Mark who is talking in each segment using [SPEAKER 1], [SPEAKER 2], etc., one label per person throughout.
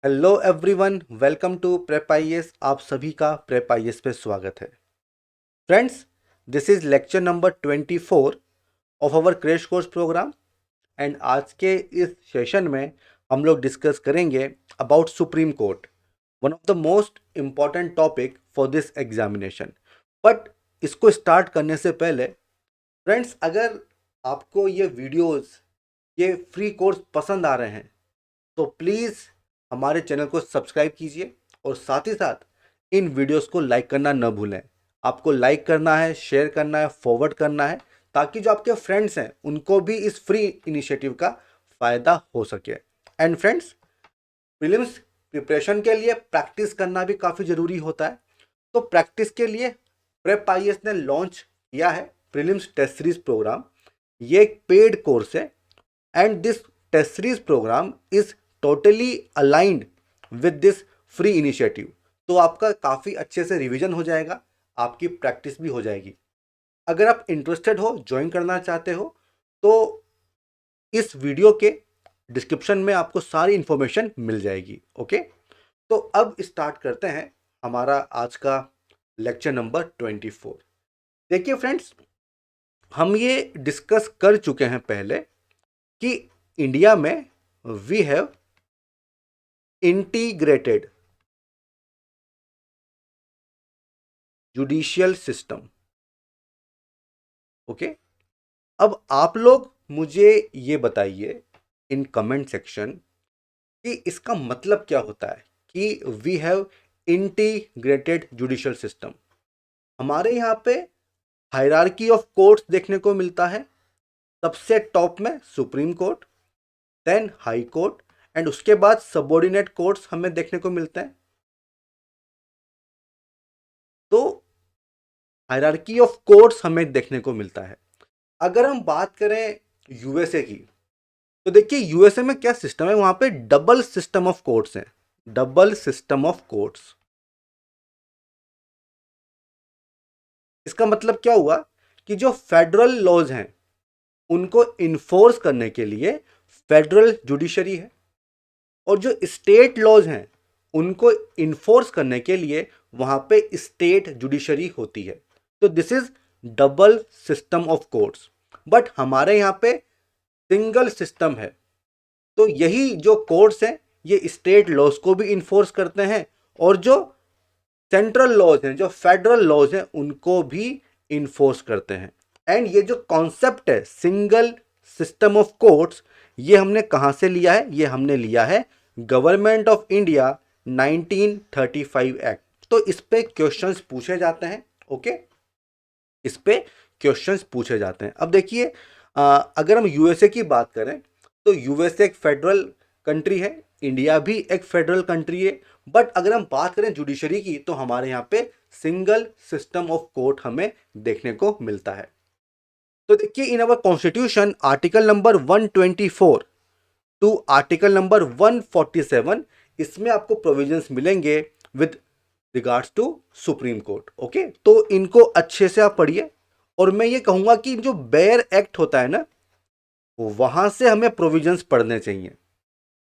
[SPEAKER 1] Hello everyone, welcome to prep IAS. आप सभी का प्रेप आईएएस पे स्वागत है। Friends, this is lecture number 24 of our crash course programme and आज के इस सेशन में हम लोग डिस्कस करेंगे about supreme court, one of the most important topic for this examination. But इसको स्टार्ट करने से पहले फ्रेंड्स, अगर आपको ये वीडियोस, ये फ्री कोर्स पसंद आ रहे हैं तो प्लीज़ हमारे चैनल को सब्सक्राइब कीजिए और साथ ही साथ इन वीडियोस को लाइक करना न भूलें। आपको लाइक करना है, शेयर करना है, फॉरवर्ड करना है, ताकि जो आपके फ्रेंड्स हैं उनको भी इस फ्री इनिशिएटिव का फ़ायदा हो सके। एंड फ्रेंड्स, प्रीलिम्स प्रिपरेशन के लिए प्रैक्टिस करना भी काफ़ी ज़रूरी होता है। तो प्रैक्टिस के लिए प्रेप आईएएस ने लॉन्च किया है प्रीलिम्स टेस्ट सीरीज प्रोग्राम। ये एक पेड कोर्स है and this test series programme is totally aligned with this free initiative. तो आपका काफ़ी अच्छे से रिवीजन हो जाएगा, आपकी प्रैक्टिस भी हो जाएगी। अगर आप इंटरेस्टेड हो, ज्वाइन करना चाहते हो, तो इस वीडियो के डिस्क्रिप्शन में आपको सारी इंफॉर्मेशन मिल जाएगी। ओके, तो अब स्टार्ट करते हैं हमारा आज का लेक्चर नंबर 24। देखिए फ्रेंड्स, हम ये डिस्कस कर चुके हैं पहले कि इंडिया में we have integrated judicial system. Okay, अब आप लोग मुझे ये बताइए इन कमेंट सेक्शन कि इसका मतलब क्या होता है कि we have integrated judicial system. हमारे यहाँ पे हायरार्की ऑफ कोर्ट्स देखने को मिलता है। सबसे टॉप में supreme court, then high court and उसके बाद सबऑर्डिनेट कोर्ट्स हमें देखने को मिलते हैं। तो हायरार्की ऑफ कोर्ट्स हमें देखने को मिलता है। अगर हम बात करें यूएसए की, तो देखिए यूएसए में क्या सिस्टम है, वहां पे डबल सिस्टम ऑफ कोर्ट्स हैं। डबल सिस्टम ऑफ कोर्ट्स, इसका मतलब क्या हुआ कि जो फेडरल लॉज हैं उनको इन्फोर्स करने के लिए फेडरल जुडिशरी है, और जो स्टेट लॉज हैं उनको इन्फोर्स करने के लिए वहां पे स्टेट जुडिशरी होती है। तो this is double system of courts. But हमारे यहाँ पे सिंगल सिस्टम है। तो यही जो कोर्ट्स हैं ये स्टेट लॉज को भी इन्फोर्स करते हैं, और जो सेंट्रल लॉज हैं, जो फेडरल लॉज हैं, उनको भी इन्फोर्स करते हैं। एंड ये जो कॉन्सेप्ट है सिंगल सिस्टम ऑफ कोर्ट्स, ये हमने कहाँ से लिया है? ये हमने लिया है गवर्नमेंट ऑफ इंडिया 1935 एक्ट। तो इस पे क्वेश्चंस पूछे जाते हैं। ओके, इस पे क्वेश्चंस पूछे जाते हैं। अब देखिए, अगर हम यूएसए की बात करें तो यूएसए एक फेडरल कंट्री है, इंडिया भी एक फेडरल कंट्री है। बट अगर हम बात करें जुडिशरी की तो हमारे यहाँ पे सिंगल सिस्टम ऑफ कोर्ट हमें देखने को मिलता है। तो देखिए, in our constitution article number 124 to article number 147, इसमें आपको प्रोविजंस मिलेंगे with regards to supreme court. Okay, तो इनको अच्छे से आप पढ़िए। और मैं ये कहूंगा कि जो बेयर एक्ट होता है ना, वहां से हमें प्रोविजंस पढ़ने चाहिए,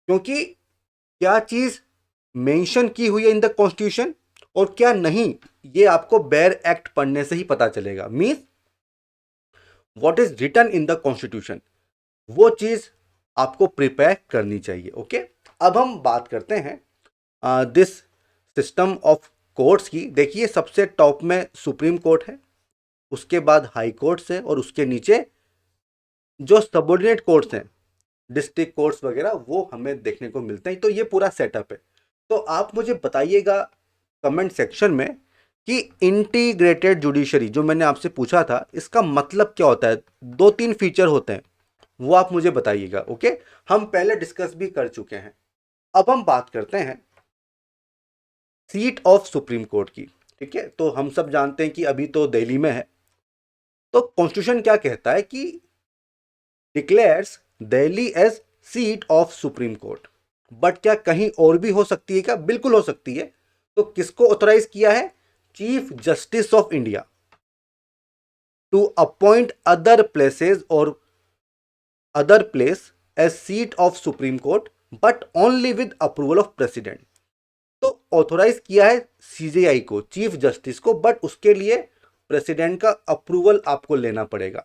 [SPEAKER 1] क्योंकि क्या चीज मेंशन की हुई है इन द कॉन्स्टिट्यूशन और क्या नहीं, ये आपको बेयर एक्ट पढ़ने से ही पता चलेगा। Means what is written in the constitution, वो चीज आपको प्रिपेयर करनी चाहिए। ओके, अब हम बात करते हैं दिस सिस्टम ऑफ कोर्ट्स की। देखिए, सबसे टॉप में सुप्रीम कोर्ट है, उसके बाद हाई कोर्ट्स है, और उसके नीचे जो सबऑर्डिनेट कोर्ट्स हैं, डिस्ट्रिक्ट कोर्ट्स वगैरह, वो हमें देखने को मिलते हैं। तो ये पूरा सेटअप है। तो आप मुझे बताइएगा कमेंट सेक्शन में कि इंटीग्रेटेड जुडिशरी जो मैंने आपसे पूछा था, इसका मतलब क्या होता है। दो तीन फीचर होते हैं, वो आप मुझे बताइएगा। ओके, हम पहले डिस्कस भी कर चुके हैं। अब हम बात करते हैं सीट ऑफ सुप्रीम कोर्ट की। ठीक है, तो हम सब जानते हैं कि अभी तो दिल्ली में है। तो कॉन्स्टिट्यूशन क्या कहता है कि declares Delhi as seat of supreme court. But क्या कहीं और भी हो सकती है क्या? बिल्कुल हो सकती है। तो किसको ऑथराइज किया है? Chief justice of India to appoint other places और other place as seat of supreme court, but only with approval of president. तो ऑथोराइज किया है सीजेआई को, चीफ जस्टिस को, बट उसके लिए प्रेसिडेंट का अप्रूवल आपको लेना पड़ेगा।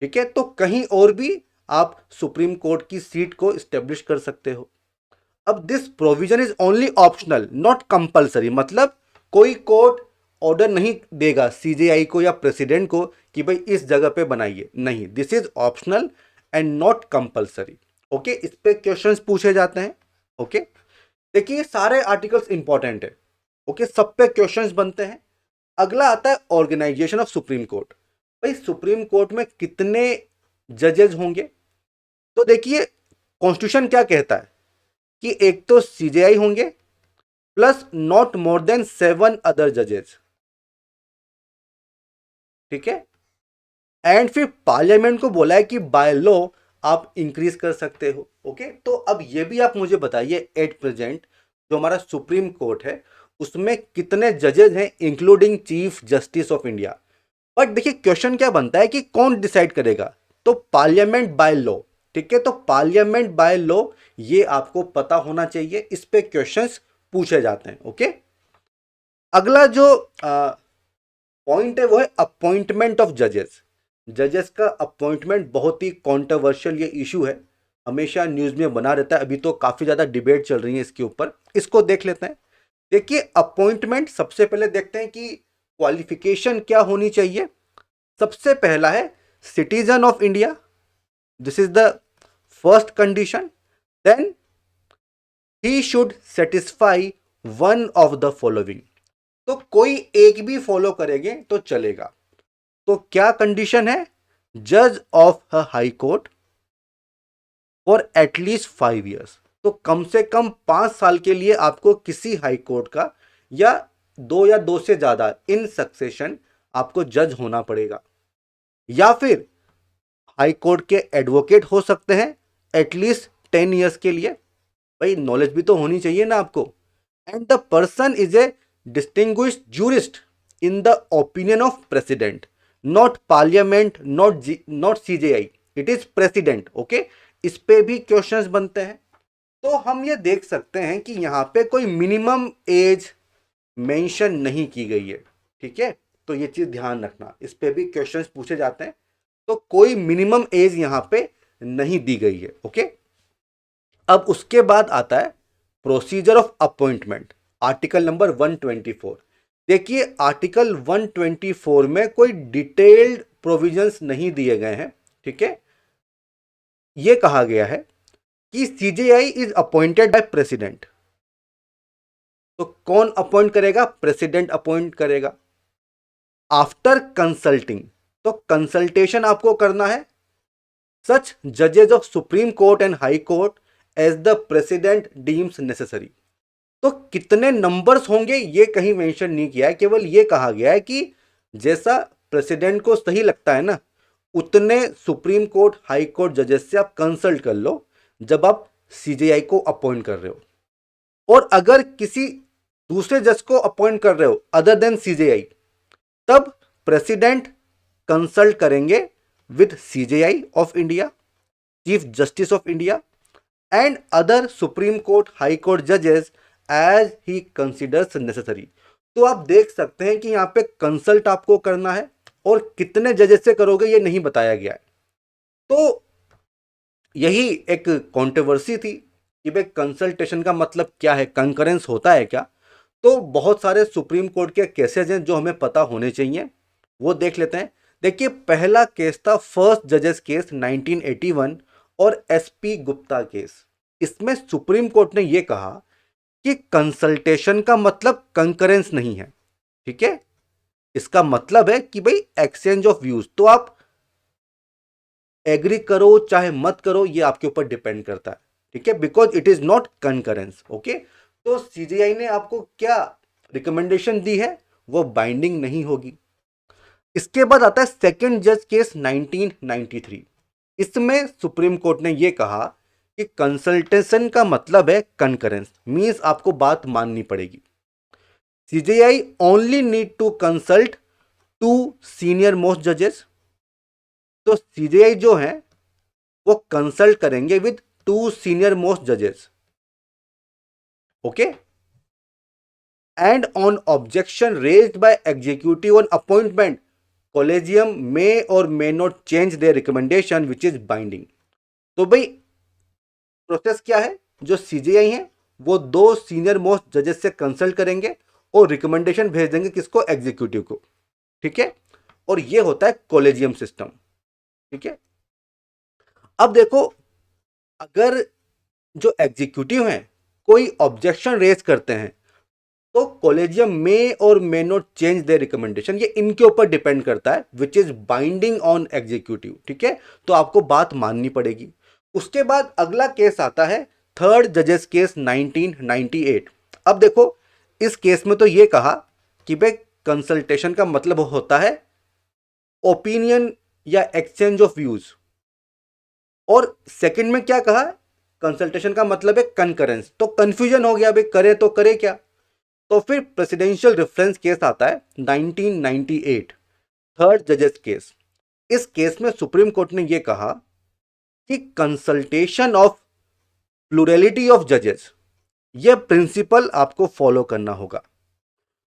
[SPEAKER 1] ठीक है, तो कहीं और भी आप सुप्रीम कोर्ट की सीट को स्टेब्लिश कर सकते हो। अब this provision is only optional not compulsory, मतलब कोई कोर्ट ऑर्डर नहीं देगा सीजेआई को या प्रेसिडेंट को कि भाई इस जगह पे बनाइए, नहीं, this is optional and not compulsory. Okay, इस पे क्वेश्चंस पूछे जाते हैं। ओके, देखिए सारे आर्टिकल्स इंपॉर्टेंट है। ओके, सब पे क्वेश्चंस बनते हैं। अगला आता है ऑर्गेनाइजेशन ऑफ सुप्रीम कोर्ट। भाई सुप्रीम कोर्ट में कितने जजेस होंगे? तो देखिए कॉन्स्टिट्यूशन क्या कहता है कि एक तो सीजेआई होंगे plus not more than 7 other जजेस। ठीक है, एंड फिर पार्लियामेंट को बोला है कि बाय लॉ आप इंक्रीज कर सकते हो। ओके, तो अब ये भी आप मुझे बताइए एट प्रेजेंट जो हमारा सुप्रीम कोर्ट है उसमें कितने जजेस हैं including chief justice of India. But देखिए क्वेश्चन क्या बनता है कि कौन डिसाइड करेगा? तो पार्लियामेंट बाय लॉ। ठीक है, तो पार्लियामेंट बाय लॉ ये आपको पता होना चाहिए, इस पे क्वेश्चंस पूछे जाते हैं। ओके, अगला जो पॉइंट है वो है अपॉइंटमेंट ऑफ जजेस। जजेस का अपॉइंटमेंट बहुत ही कॉन्ट्रोवर्शियल ये इशू है, हमेशा न्यूज में बना रहता है। अभी तो काफी ज्यादा डिबेट चल रही है इसके ऊपर, इसको देख लेते हैं। देखिए अपॉइंटमेंट, सबसे पहले देखते हैं कि क्वालिफिकेशन क्या होनी चाहिए। सबसे पहला है citizen of India, this is the first condition. Then he should satisfy one of the following, तो कोई एक भी फॉलो करेंगे तो चलेगा। तो क्या कंडीशन है? जज of a high court for at least 5 years, तो कम से कम 5 साल के लिए आपको किसी हाई कोर्ट का या 2 से ज्यादा इन सक्सेशन आपको जज होना पड़ेगा। या फिर हाई कोर्ट के एडवोकेट हो सकते हैं एटलीस्ट 10 years के लिए। भाई नॉलेज भी तो होनी चाहिए ना आपको। And the person is a distinguished jurist in the opinion of president, not parliament, not CJI, it is president. Okay, इस पे भी क्वेश्चंस बनते हैं। तो हम ये देख सकते हैं कि यहां पे कोई मिनिमम एज मेंशन नहीं की गई है। ठीक है, तो ये चीज ध्यान रखना, इस पे भी क्वेश्चंस पूछे जाते हैं। तो कोई मिनिमम एज यहां पे नहीं दी गई है। ओके, अब उसके बाद आता है procedure of appointment, article number 124। देखिए आर्टिकल 124 में कोई डिटेल्ड प्रोविजंस नहीं दिए गए हैं। ठीक है, यह कहा गया है कि CJI is appointed by president. तो कौन अपॉइंट करेगा? प्रेसिडेंट अपॉइंट करेगा आफ्टर कंसल्टिंग। तो कंसल्टेशन आपको करना है सच जजेस of supreme court and high court as the president deems necessary. तो कितने नंबर्स होंगे ये कहीं मेंशन नहीं किया है, केवल ये कहा गया है कि जैसा प्रेसिडेंट को सही लगता है ना उतने सुप्रीम कोर्ट हाई कोर्ट जजेस से आप कंसल्ट कर लो जब आप सीजेआई को अपॉइंट कर रहे हो। और अगर किसी दूसरे जज को अपॉइंट कर रहे हो अदर देन सीजेआई, तब प्रेसिडेंट कंसल्ट करेंगे with CJI of India, chief justice of India and other supreme court high court जजेस एज ही कंसिडर्स नेसेसरी। तो आप देख सकते हैं कि यहां पे कंसल्ट आपको करना है और कितने जजेस से करोगे ये नहीं बताया गया है। तो यही एक कंट्रोवर्सी थी कि भाई कंसल्टेशन का मतलब क्या है, कंकरेंस होता है क्या? तो बहुत सारे सुप्रीम कोर्ट के केसेस हैं जो हमें पता होने चाहिए, वो देख लेते हैं। देखिए पहला केस था फर्स्ट जजेस केस 1981 और एसपी गुप्ता केस। इसमें सुप्रीम कोर्ट ने यह कहा कि कंसल्टेशन का मतलब कंकरेंस नहीं है। ठीक है, इसका मतलब है कि भाई एक्सचेंज ऑफ व्यूज, तो आप एग्री करो चाहे मत करो ये आपके ऊपर डिपेंड करता है। ठीक है, because it is not concurrence. Okay, तो सीजीआई ने आपको क्या रिकमेंडेशन दी है वो बाइंडिंग नहीं होगी। इसके बाद आता है सेकंड जज केस 1993। इसमें सुप्रीम कोर्ट ने यह कहा कि कंसल्टेशन का मतलब है कंकरेंस, मींस आपको बात माननी पड़ेगी। CJI only need to consult two senior most जजेस। तो सीजेआई जो है वो कंसल्ट करेंगे with 2 senior most judges. Okay? And on objection raised by executive on appointment, collegium may or may not change their recommendation which is binding. तो भाई process क्या है, जो सीजीआई है वो 2 सीनियर मोस्ट जजेस से कंसल्ट करेंगे और रिकमेंडेशन भेज देंगे किसको, एग्जीक्यूटिव को. ठीक है, और ये होता है कॉलेजियम सिस्टम. ठीक है, अब देखो अगर जो एग्जीक्यूटिव हैं कोई ऑब्जेक्शन रेज करते हैं तो कॉलेजियम मे और may not change their recommendation, ये इनके ऊपर डिपेंड करता है which is binding on executive. ठीक है, तो आपको बात माननी पड़ेगी. उसके बाद अगला केस आता है थर्ड जजेस केस 1998. अब देखो इस केस में तो ये कहा कि भाई कंसल्टेशन का मतलब होता है ओपिनियन या एक्सचेंज ऑफ व्यूज, और सेकंड में क्या कहा, कंसल्टेशन का मतलब है कंकरेंस. तो कंफ्यूजन हो गया भाई करे तो करे क्या. तो फिर प्रेसिडेंशियल रेफरेंस केस आता है 1998 थर्ड जजेस केस. इस केस में सुप्रीम कोर्ट ने यह कहा कि कंसल्टेशन ऑफ प्लूरलिटी ऑफ जजेस, यह प्रिंसिपल आपको फॉलो करना होगा.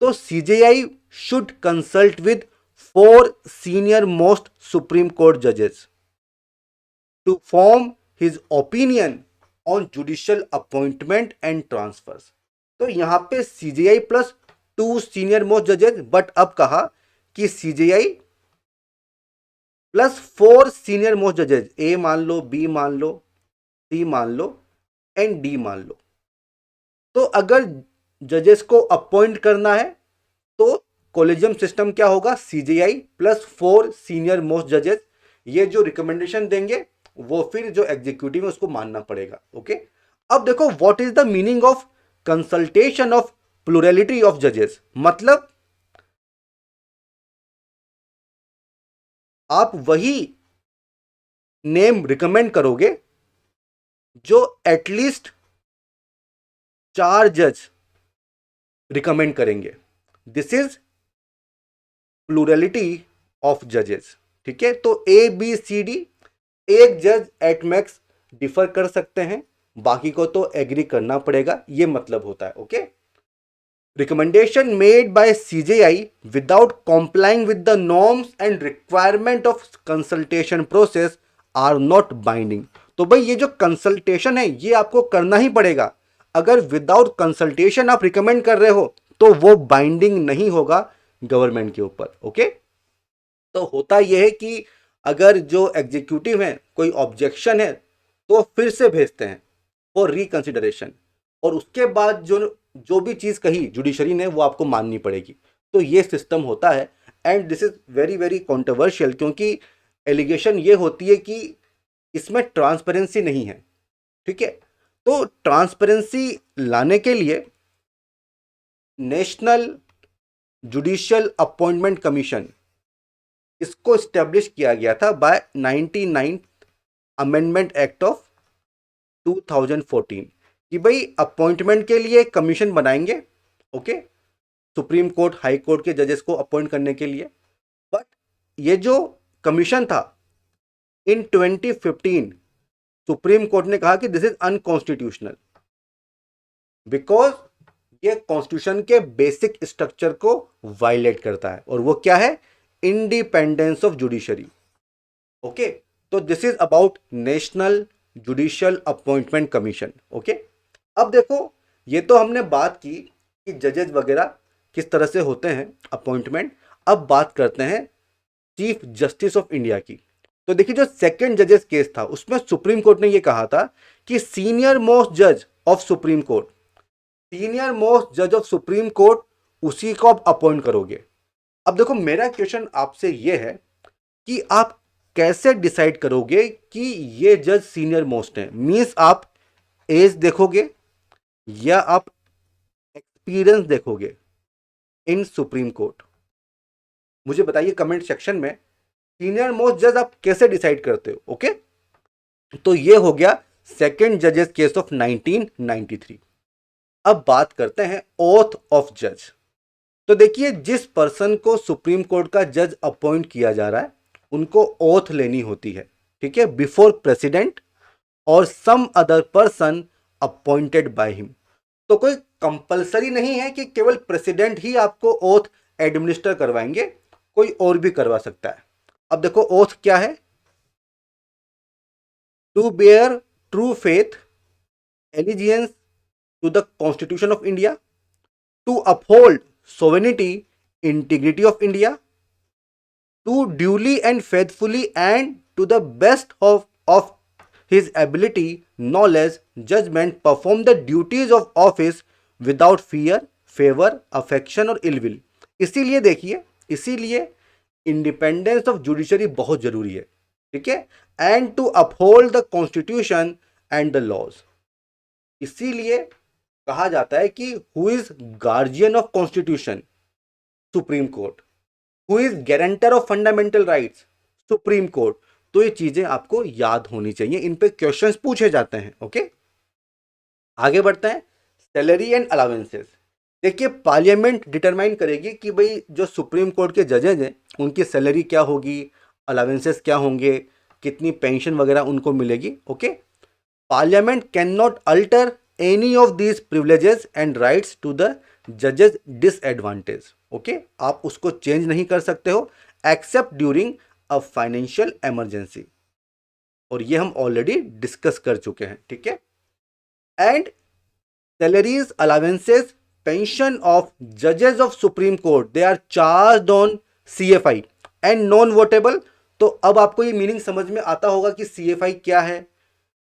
[SPEAKER 1] तो CJI should consult with 4 senior most supreme court जजेस to form his opinion on judicial appointment and transfers. तो यहां पे सीजेआई प्लस 2 सीनियर मोस्ट जजेस, बट अब कहा कि सीजेआई प्लस 4 सीनियर मोस्ट जजेस, ए मान लो, बी मान लो, सी मान लो एंड डी मान लो. तो अगर जजेस को अपॉइंट करना है तो कॉलेजियम सिस्टम क्या होगा, सीजेआई प्लस 4 सीनियर मोस्ट जजेस. ये जो रिकमेंडेशन देंगे वो फिर जो एग्जीक्यूटिव है उसको मानना पड़ेगा. ओके, अब देखो what is the meaning of consultation of plurality of जजेस. मतलब आप वही नेम रिकमेंड करोगे जो एटलीस्ट 4 जज रिकमेंड करेंगे. दिस इज प्लूरलिटी ऑफ जजेस. ठीक है, तो ए बी सी डी, एक जज एट मैक्स डिफर कर सकते हैं, बाकी को तो एग्री करना पड़ेगा, ये मतलब होता है. Okay, recommendation made by CJI without complying with the norms and requirement of consultation process are not binding. तो भाई ये जो कंसल्टेशन है ये आपको करना ही पड़ेगा. अगर विदाउट कंसल्टेशन आप रिकमेंड कर रहे हो तो वो बाइंडिंग नहीं होगा गवर्नमेंट के ऊपर. ओके, तो होता यह है कि अगर जो एग्जीक्यूटिव है कोई ऑब्जेक्शन है तो फिर से भेजते हैं फॉर रिकंसिडरेशन, और उसके बाद जो भी चीज कही जुडिशरी ने वो आपको माननी पड़ेगी. तो ये सिस्टम होता है and this is very very controversial, क्योंकि एलिगेशन ये होती है कि इसमें ट्रांसपेरेंसी नहीं है. ठीक है, तो ट्रांसपेरेंसी लाने के लिए नेशनल जुडिशियल अपॉइंटमेंट कमीशन, इसको स्टैब्लिश किया गया था बाय 99 अमेंडमेंट एक्ट ऑफ 2014 कि भाई अपॉइंटमेंट के लिए कमीशन बनाएंगे. Okay, supreme court high court के जजेस को अपॉइंट करने के लिए. बट ये जो कमीशन था इन 2015 सुप्रीम कोर्ट ने कहा कि दिस इज अनकॉन्स्टिट्यूशनल बिकॉज ये कॉन्स्टिट्यूशन के बेसिक स्ट्रक्चर को वायलेट करता है, और वो क्या है, इंडिपेंडेंस ऑफ जुडिशरी. ओके, तो this is about national judicial appointment commission. Okay, अब देखो ये तो हमने बात की कि जजेस वगैरह किस तरह से होते हैं अपॉइंटमेंट. अब बात करते हैं चीफ जस्टिस ऑफ इंडिया की. तो देखिए जो सेकंड जजेस केस था उसमें सुप्रीम कोर्ट ने ये कहा था कि सीनियर मोस्ट जज of supreme court, senior most जज ऑफ सुप्रीम कोर्ट उसी को आप अपॉइंट करोगे. अब देखो मेरा क्वेश्चन आपसे ये है कि आप कैसे डिसाइड करोगे कि ये जज सीनियर मोस्ट है. मींस आप एज देखोगे या आप एक्सपीरियंस देखोगे इन सुप्रीम कोर्ट. मुझे बताइए कमेंट सेक्शन में, सीनियर मोस्ट जज आप कैसे डिसाइड करते हो. ओके, तो ये हो गया सेकंड जजेस केस ऑफ 1993. अब बात करते हैं ओथ ऑफ जज. तो देखिए जिस पर्सन को सुप्रीम कोर्ट का जज अपॉइंट किया जा रहा है उनको ओथ लेनी होती है. ठीक है, बिफोर प्रेसिडेंट और some other person appointed by him. तो कोई कंपलसरी नहीं है कि केवल प्रेसिडेंट ही आपको ओथ एडमिनिस्टर करवाएंगे, कोई और भी करवा सकता है। अब देखो ओथ क्या है, to bear true faith, allegiance to the constitution of India, to uphold sovereignty, integrity of India, to duly and faithfully and to the best of his ability, knowledge, judgment, perform the duties of office without fear, favor, affection और ill will। इसीलिए देखिए, इसीलिए independence of judiciary बहुत जरूरी है, ठीक है। And to uphold the constitution and the laws, इसीलिए कहा जाता है कि who is guardian of constitution, supreme court. Who is guarantor of fundamental rights, supreme court. तो ये चीजें आपको याद होनी चाहिए, इन पे क्वेश्चंस पूछे जाते हैं। ओके, आगे बढ़ते हैं। सैलरी एंड अलाउंसेस, देखिए पार्लियामेंट डिटरमाइन करेगी कि भाई जो सुप्रीम कोर्ट के जजेज हैं उनकी सैलरी क्या होगी, अलाउंसेस क्या होंगे, कितनी पेंशन वगैरह उनको मिलेगी। Okay, parliament can not alter any of these privileges and rights to the जजेस डिसएडवांटेज। ओके, आप उसको चेंज नहीं कर सकते हो except during a financial emergency, और ये हम ऑलरेडी डिस्कस कर चुके हैं, ठीक है। And salaries, allowances, pension of जजेस of supreme court, they are charged on CFI and non votable. तो अब आपको ये मीनिंग समझ में आता होगा कि CFI क्या है,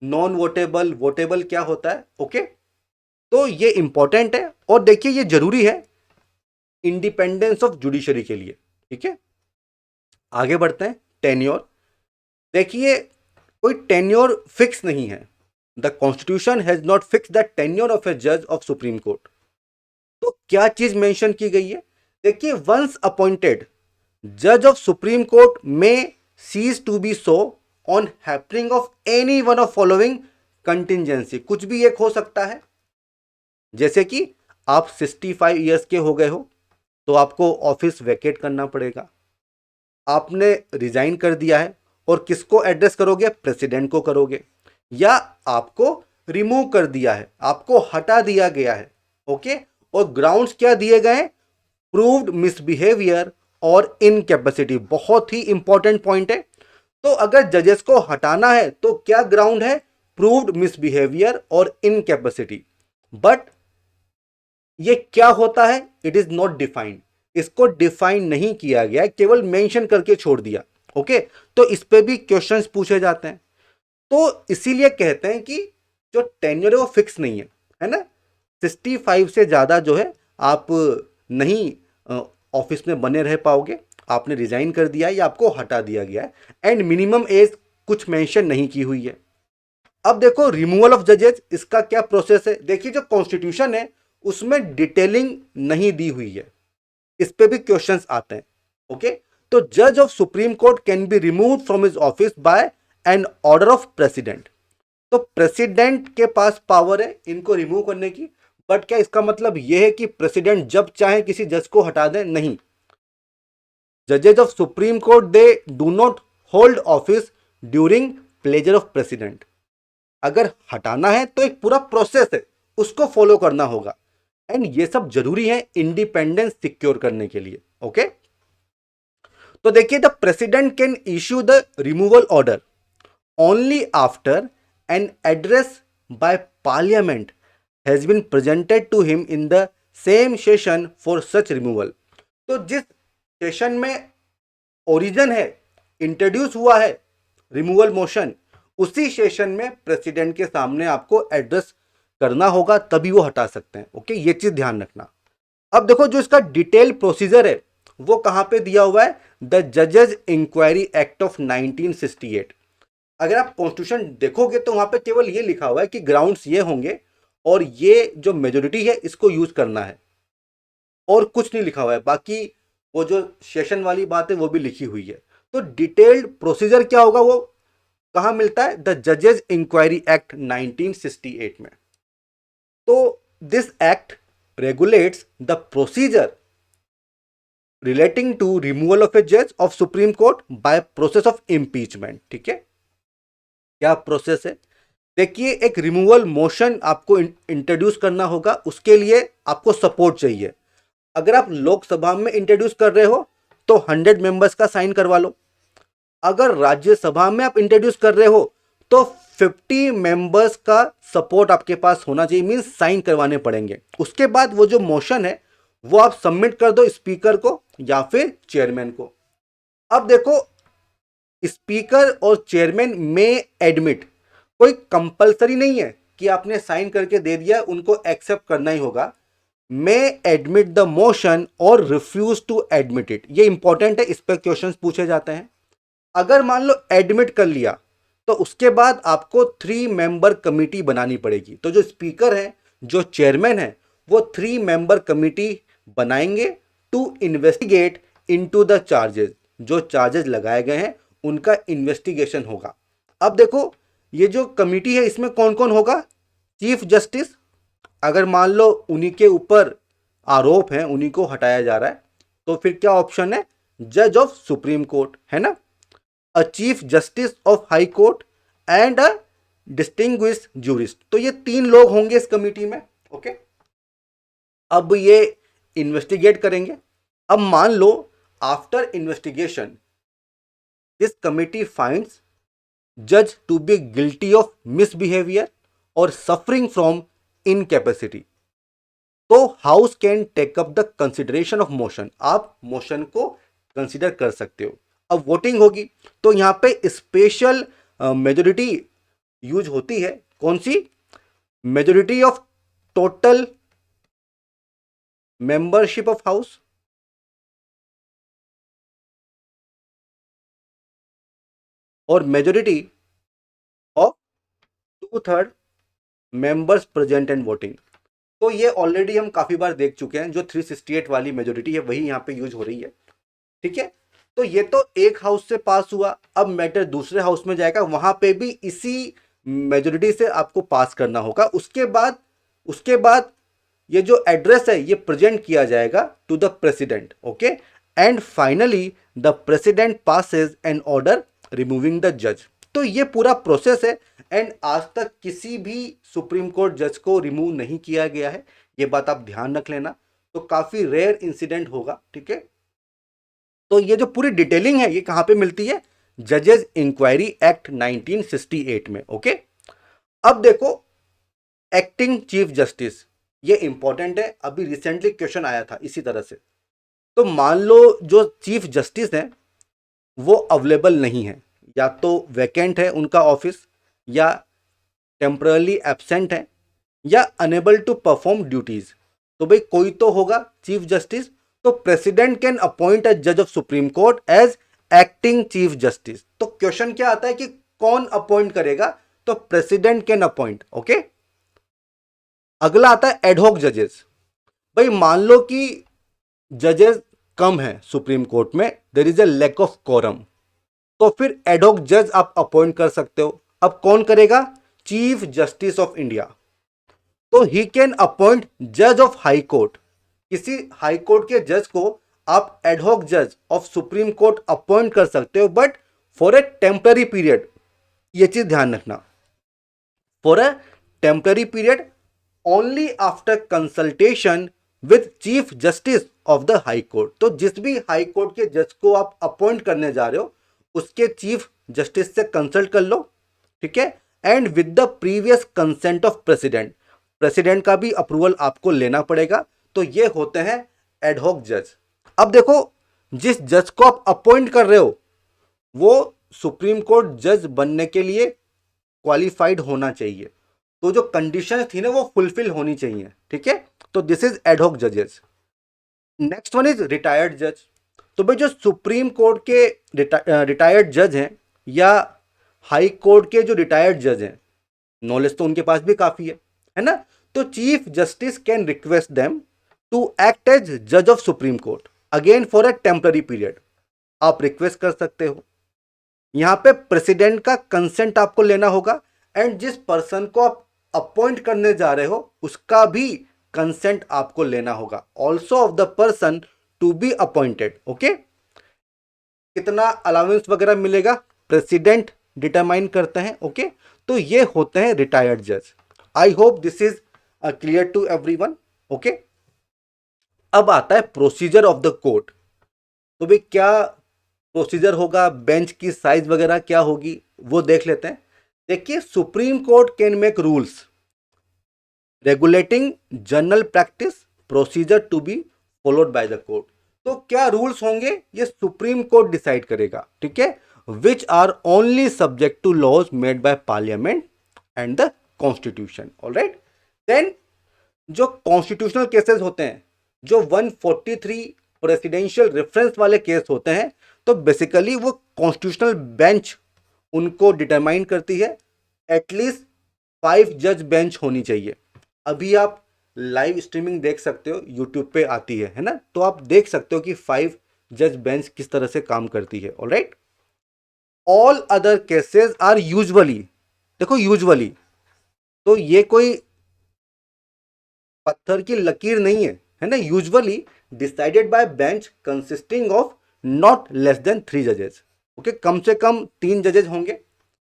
[SPEAKER 1] नॉन वोटेबल, वोटेबल क्या होता है। ओके, तो ये इंपॉर्टेंट है और देखिए ये जरूरी है इंडिपेंडेंस ऑफ जुडिशरी के लिए, ठीक है। आगे बढ़ते हैं। टेन्योर, देखिए कोई टेन्योर फिक्स नहीं है, the constitution has not fix the tenure of a जज ऑफ सुप्रीम कोर्ट। तो क्या चीज मेंशन की गई है, देखिए वंस अपॉइंटेड जज ऑफ सुप्रीम कोर्ट में cease to be so on happening of any one of following contingency. कुछ भी एक हो सकता है, जैसे कि आप 65 ईयर्स के हो गए हो तो आपको ऑफिस वैकेट करना पड़ेगा, आपने रिजाइन कर दिया है और किसको एड्रेस करोगे, प्रेसिडेंट को करोगे, या आपको रिमूव कर दिया है, आपको हटा दिया गया है। ओके, और ग्राउंड्स क्या दिए गए, प्रूव्ड मिसबिहेवियर और इनकैपेसिटी। बहुत ही इंपॉर्टेंट पॉइंट है। तो अगर जजेस को हटाना है तो क्या ग्राउंड है, प्रूव्ड मिसबिहेवियर और इनकैपेसिटी। बट ये क्या होता है, इट इज नॉट डिफाइंड, इसको डिफाइन नहीं किया गया, केवल मेंशन करके छोड़ दिया। ओके, तो इस पे भी क्वेश्चंस पूछे जाते हैं। तो इसीलिए कहते हैं कि जो टेन्योर है वो फिक्स नहीं है ना। 65 से ज्यादा जो है आप नहीं ऑफिस में बने रह पाओगे, आपने रिजाइन कर दिया है या आपको हटा दिया गया है, एंड मिनिमम एज कुछ मेंशन नहीं की हुई है। अब देखो रिमूवल ऑफ जजेस, इसका क्या प्रोसेस है, देखिए जो कॉन्स्टिट्यूशन है उसमें डिटेलिंग नहीं दी हुई है, इस पे भी क्वेश्चंस आते हैं। ओके, तो जज of supreme court can be remove from his office by an order of president. तो प्रेसिडेंट के पास पावर है इनको रिमूव करने की, बट क्या इसका मतलब यह है कि प्रेसिडेंट जब चाहे किसी जज को हटा दे, नहीं। जजेस of supreme court they do not hold office during pleasure of president. अगर हटाना है तो एक पूरा प्रोसेस है, उसको फॉलो करना होगा, एंड ये सब जरूरी है इंडिपेंडेंस सिक्योर करने के लिए। ओके, तो देखिए the president can issue the removal order only after an address by parliament has been presented to him in the same session for such removal. तो जिस सेशन में ओरिजिन है, इंट्रोड्यूस हुआ है रिमूवल मोशन, उसी session में president के सामने आपको एड्रेस करना होगा, तभी वो हटा सकते हैं। ओके, ये चीज ध्यान रखना। अब देखो जो इसका डिटेल प्रोसीजर है वो कहां पे दिया हुआ है, द जजेस इंक्वायरी एक्ट ऑफ 1968। अगर आप कॉन्स्टिट्यूशन देखोगे तो वहां पे केवल ये लिखा हुआ है कि ग्राउंड्स ये होंगे और ये जो मेजोरिटी है इसको यूज करना है, और कुछ नहीं लिखा हुआ है। बाकी वो जो सेशन वाली बात है वो भी लिखी हुई है। तो डिटेल्ड प्रोसीजर क्या होगा वो कहां मिलता है, द जजेस इंक्वायरी एक्ट 1968 में। तो this act regulates the procedure relating to removal of a judge of Supreme Court by process of impeachment। ठीक है, क्या प्रोसेस है, देखिए, एक रिमूवल मोशन आपको इंट्रोड्यूस करना होगा, उसके लिए आपको सपोर्ट चाहिए। अगर आप लोकसभा में इंट्रोड्यूस कर रहे हो तो 100 मेंबर्स का साइन करवा लो। अगर राज्यसभा में आप इंट्रोड्यूस कर रहे हो तो 50 मेंबर्स का सपोर्ट आपके पास होना चाहिए, मींस साइन करवाने पड़ेंगे। उसके बाद वो जो मोशन है वो आप सबमिट कर दो स्पीकर को या फिर चेयरमैन को। अब देखो, स्पीकर और चेयरमैन में एडमिट, कोई कंपलसरी नहीं है कि आपने साइन करके दे दिया, उनको एक्सेप्ट करना ही होगा। मे एडमिट द मोशन और रिफ्यूज टू एडमिट इट, ये इंपॉर्टेंट है, इस पर क्वेश्चंस पूछे जाते हैं। अगर मान लो एडमिट कर लिया तो उसके बाद आपको 3 मेंबर कमिटी बनानी पड़ेगी। तो जो स्पीकर है, जो चेयरमैन है, वो 3 मेंबर कमिटी बनाएंगे to investigate into the charges. जो चार्जेस लगाए गए हैं उनका इन्वेस्टिगेशन होगा। अब देखो, ये जो कमिटी है इसमें कौन कौन होगा? चीफ जस्टिस, अगर मान लो उन्हीं के ऊपर आरोप है, उन्हीं को हटाया जा रहा है, तो फिर क्या ऑप्शन है? जज ऑफ सुप्रीम कोर्ट, है ना। A chief justice of high court and a distinguished jurist. तो ये 3 लोग होंगे इस कमिटी में। ओके, अब ये इन्वेस्टिगेट करेंगे। अब मान लो after investigation this committee finds जज to be guilty of misbehaviour और सफरिंग फ्रॉम इनकैपेसिटी, तो house can take up the consideration of motion. आप मोशन को कंसिडर कर सकते हो। अब वोटिंग होगी तो यहां पे स्पेशल मेजोरिटी यूज होती है। कौन सी? Majority of total membership of house और majority of 2/3 members present and voting. तो ये ऑलरेडी हम काफी बार देख चुके हैं, जो 368 वाली मेजोरिटी है वही यहाँ पे यूज हो रही है। ठीक है, तो ये तो एक हाउस से पास हुआ। अब मैटर दूसरे हाउस में जाएगा, वहां पे भी इसी मेजोरिटी से आपको पास करना होगा। उसके बाद ये जो एड्रेस है ये प्रेजेंट किया जाएगा to the president. Okay, and finally the president passes an order removing the जज। तो ये पूरा प्रोसेस है एंड आज तक किसी भी सुप्रीम कोर्ट जज को रिमूव नहीं किया गया है, ये बात आप ध्यान रख लेना। तो काफी रेयर इंसिडेंट होगा। ठीक है, तो ये जो पूरी डिटेलिंग है ये कहां पे मिलती है? जजेस इंक्वायरी एक्ट 1968 में। ओके, अब देखो, एक्टिंग चीफ जस्टिस, ये इंपॉर्टेंट है, अभी रिसेंटली क्वेश्चन आया था इसी तरह से। तो मान लो जो चीफ जस्टिस हैं वो अवेलेबल नहीं है, या तो वैकेंट है उनका ऑफिस, या टेम्परली एब्सेंट है, या अनेबल टू परफॉर्म ड्यूटीज। तो भाई कोई तो होगा चीफ जस्टिस। तो प्रेसिडेंट कैन अपॉइंट अ जज of supreme court as acting chief justice. तो क्वेश्चन क्या आता है कि कौन अपॉइंट करेगा? तो प्रेसिडेंट कैन अपॉइंट। ओके, अगला आता है एडहॉक जजेस। भाई मान लो कि जजेस कम है सुप्रीम कोर्ट में, there is a lack of quorum, तो फिर एडहॉक जज आप अपॉइंट कर सकते हो। अब कौन करेगा? Chief justice of India. तो ही कैन अपॉइंट जज ऑफ हाई कोर्ट। किसी हाई कोर्ट के जज को आप एडहॉक जज ऑफ सुप्रीम कोर्ट अपॉइंट कर सकते हो, but for a temporary period. ये चीज ध्यान रखना, for a temporary period only after consultation with chief justice of the high court. तो जिस भी हाई कोर्ट के जज को आप अपॉइंट करने जा रहे हो उसके चीफ जस्टिस से कंसल्ट कर लो। ठीक है, and with the previous consent of president, president का भी अप्रूवल आपको लेना पड़ेगा। तो ये होते हैं एडहॉक जज। अब देखो, जिस जज को आप अपॉइंट कर रहे हो वो सुप्रीम कोर्ट जज बनने के लिए क्वालिफाइड होना चाहिए। तो जो कंडीशन थी ना वो फुलफिल होनी चाहिए। ठीक है, तो दिस इज एडहॉक जजेस। नेक्स्ट वन इज रिटायर्ड जज। तो भाई जो सुप्रीम कोर्ट के रिटायर्ड जज हैं या हाई कोर्ट के जो रिटायर्ड जज हैं, नॉलेज तो उनके पास भी काफी है ना। तो chief justice can request them to act as जज of supreme court again for a temporary period. आप रिक्वेस्ट कर सकते हो। यहां पे प्रेसिडेंट का कंसेंट आपको लेना होगा एंड जिस पर्सन को आप अपॉइंट करने जा रहे हो उसका भी कंसेंट आपको लेना होगा, also of the person to be appointed. Okay, कितना अलाउंस वगैरह मिलेगा? प्रेसिडेंट डिटरमाइन करते हैं। ओके, तो ये होते हैं रिटायर्ड जज। I hope this is clear to everyone. Okay, अब आता है प्रोसीजर ऑफ द कोर्ट। तो भाई क्या प्रोसीजर होगा, बेंच की साइज वगैरह क्या होगी, वो देख लेते हैं। देखिए, supreme court can make rules regulating general practice procedure to be followed by the court. तो क्या रूल्स होंगे, ये सुप्रीम कोर्ट डिसाइड करेगा, ठीक है, which are only subject to laws made by parliament and the constitution. Alright, then जो constitutional cases होते हैं, जो 143 प्रेसिडेंशियल रेफरेंस वाले केस होते हैं, तो बेसिकली वो कॉन्स्टिट्यूशनल बेंच उनको डिटरमाइन करती है। एटलीस्ट 5 जज बेंच होनी चाहिए। अभी आप लाइव स्ट्रीमिंग देख सकते हो, यूट्यूब पे आती है ना, तो आप देख सकते हो कि 5 जज बेंच किस तरह से काम करती है। Alright, all other cases are usually, देखो यूजुअली, तो ये कोई पत्थर की लकीर नहीं है ना, usually decided by bench consisting of not less than 3 जजेस। ओके, कम से कम 3 जजेस होंगे।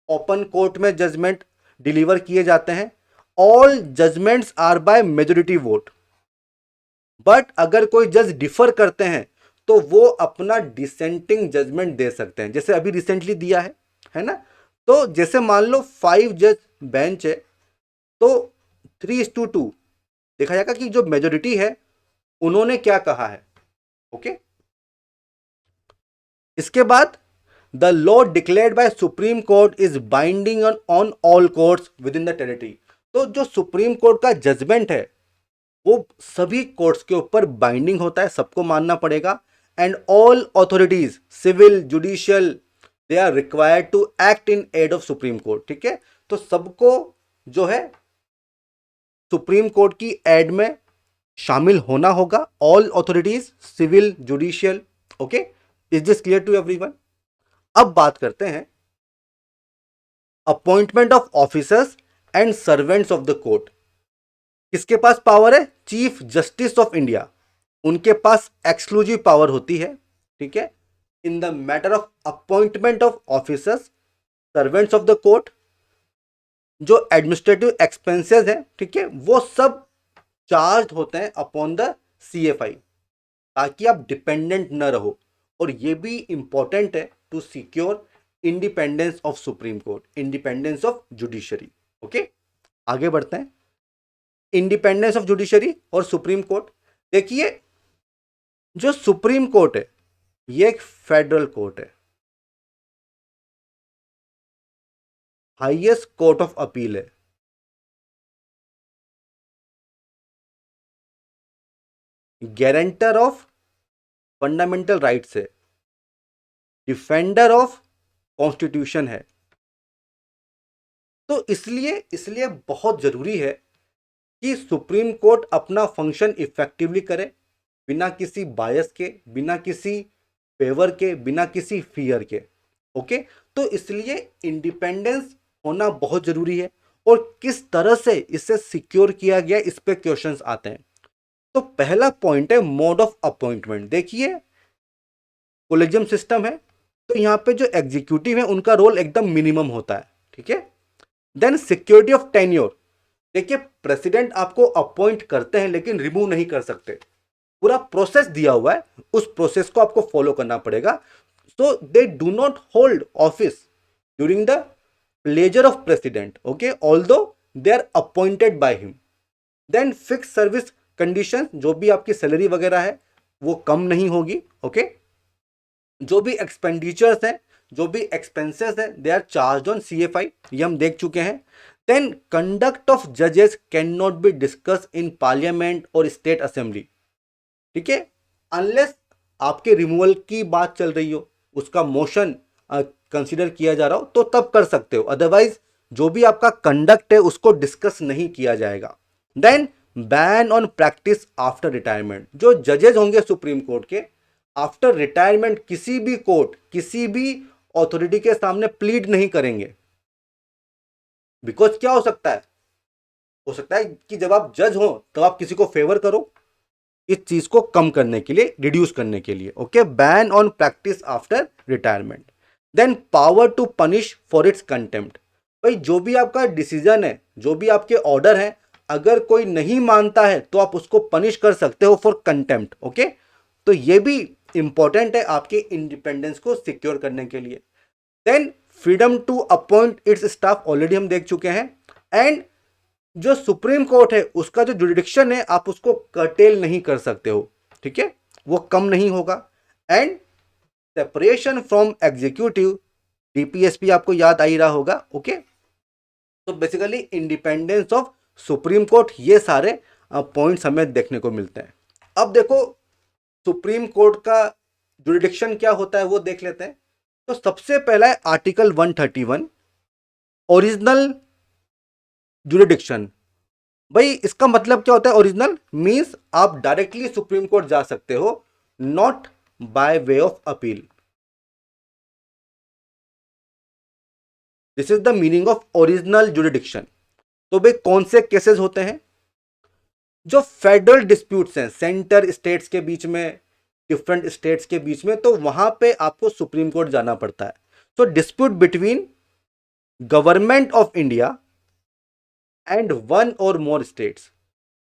[SPEAKER 1] ओपन कोर्ट में जजमेंट डिलीवर किए जाते हैं। All judgments are by majority vote, but अगर कोई जज डिफर करते हैं तो वो अपना डिसेंटिंग जजमेंट दे सकते हैं, जैसे अभी रिसेंटली दिया है ना। तो जैसे मान लो 5 जज बेंच है, तो 3:2 देखा जाएगा कि जो मेजोरिटी है उन्होंने क्या कहा है। ओके, इसके बाद the law declared by supreme court is binding on all courts with in the territory. तो जो सुप्रीम कोर्ट का जजमेंट है वो सभी कोर्ट्स के ऊपर बाइंडिंग होता है, सबको मानना पड़ेगा। And all authorities civil judicial they are required to act in aid of supreme court. ठीक है, तो सबको जो है सुप्रीम कोर्ट की एड में शामिल होना होगा, all authorities civil judicial. Okay, is this clear to everyone? अब बात करते हैं appointment of officers and servants of the court. किसके पास पावर है? चीफ जस्टिस ऑफ इंडिया, उनके पास एक्सक्लूसिव पावर होती है। ठीक है, in the matter of appointment of officers servants of the court, जो एडमिनिस्ट्रेटिव एक्सपेंसेस है, ठीक है, वो सब चार्ज होते हैं अपॉन द CFI, ताकि आप डिपेंडेंट न रहो। और ये भी इंपॉर्टेंट है to secure independence of supreme court, independence of judiciary. Okay, आगे बढ़ते हैं। इंडिपेंडेंस ऑफ जुडिशरी और सुप्रीम कोर्ट। देखिए, जो सुप्रीम कोर्ट है ये एक फेडरल कोर्ट है, हाईएस्ट कोर्ट ऑफ अपील है, गारंटर ऑफ फंडामेंटल राइट्स है, डिफेंडर ऑफ कॉन्स्टिट्यूशन है। तो इसलिए इसलिए बहुत जरूरी है कि सुप्रीम कोर्ट अपना फंक्शन इफेक्टिवली करे, बिना किसी बायस के, बिना किसी फेवर के, बिना किसी फियर के। ओके, तो इसलिए इंडिपेंडेंस होना बहुत जरूरी है। और किस तरह से इसे सिक्योर किया गया, इस पे क्वेश्चंस आते हैं। तो पहला पॉइंट है मोड ऑफ अपॉइंटमेंट। देखिए, कोलेजियम सिस्टम है, तो यहां पे जो एग्जीक्यूटिव है उनका रोल एकदम मिनिमम होता है। ठीक है, देन सिक्योरिटी ऑफ टेन्योर। देखिए, प्रेसिडेंट आपको अपॉइंट करते हैं लेकिन रिमूव नहीं कर सकते, पूरा प्रोसेस दिया हुआ है, उस प्रोसेस को आपको फॉलो करना पड़ेगा। So they do not hold office during the pleasure of president, okay, although they are appointed by him. Then fix service condition, जो भी आपकी सैलरी वगैरह है वो कम नहीं होगी। ओके, जो भी एक्सपेंडिचर्स हैं, जो भी एक्सपेंसेस हैं, they are charge on CFI, ये हम देख चुके हैं। देन कंडक्ट ऑफ जजेस can not be discuss in parliament और स्टेट असेंबली। ठीक है, अनलेस आपके रिमूवल की बात चल रही हो, उसका मोशन कंसीडर किया जा रहा हो, तो तब कर सकते हो, अदरवाइज जो भी आपका कंडक्ट है उसको डिस्कस नहीं किया जाएगा। Then ban on practice after retirement. जो जजेस होंगे सुप्रीम कोर्ट के, आफ्टर रिटायरमेंट किसी भी कोर्ट, किसी भी अथॉरिटी के सामने प्लीड नहीं करेंगे। बिकॉज क्या हो सकता है कि जब आप जज हो तब आप किसी को फेवर करो, इस चीज को कम करने के लिए, रिड्यूस करने के लिए। Okay, ban on practice after retirement. Then power to punish for its contempt. भाई जो भी आपका डिसीजन है, जो भी आपके ऑर्डर है, अगर कोई नहीं मानता है तो आप उसको पनिश कर सकते हो फॉर कंटेम्प्ट। ओके, तो ये भी इंपॉर्टेंट है आपके इंडिपेंडेंस को सिक्योर करने के लिए। Then freedom to appoint its staff, already हम देख चुके हैं। एंड जो सुप्रीम कोर्ट है उसका जो जुरिडिक्शन है आप उसको कर्टेल नहीं कर सकते हो, ठीक है, वो कम नहीं होगा। And separation from executive, DPSP आपको याद आ ही रहा होगा। ओके, तो basically independence of supreme court, ये सारे पॉइंट्स हमें देखने को मिलते हैं। अब देखो सुप्रीम कोर्ट का जुरिडिक्शन क्या होता है वो देख लेते हैं। तो सबसे पहला है आर्टिकल 131, ओरिजिनल जुरिडिक्शन। भाई इसका मतलब क्या होता है? ओरिजिनल मींस आप डायरेक्टली सुप्रीम कोर्ट जा सकते हो, not by way of appeal. This is the meaning of original jurisdiction. तो भाई कौन से केसेस होते हैं? जो फेडरल डिस्प्यूट्स हैं सेंटर स्टेट्स के बीच में, डिफरेंट स्टेट्स के बीच में, तो वहां पे आपको सुप्रीम कोर्ट जाना पड़ता है। तो dispute between government of India and one और मोर स्टेट्स,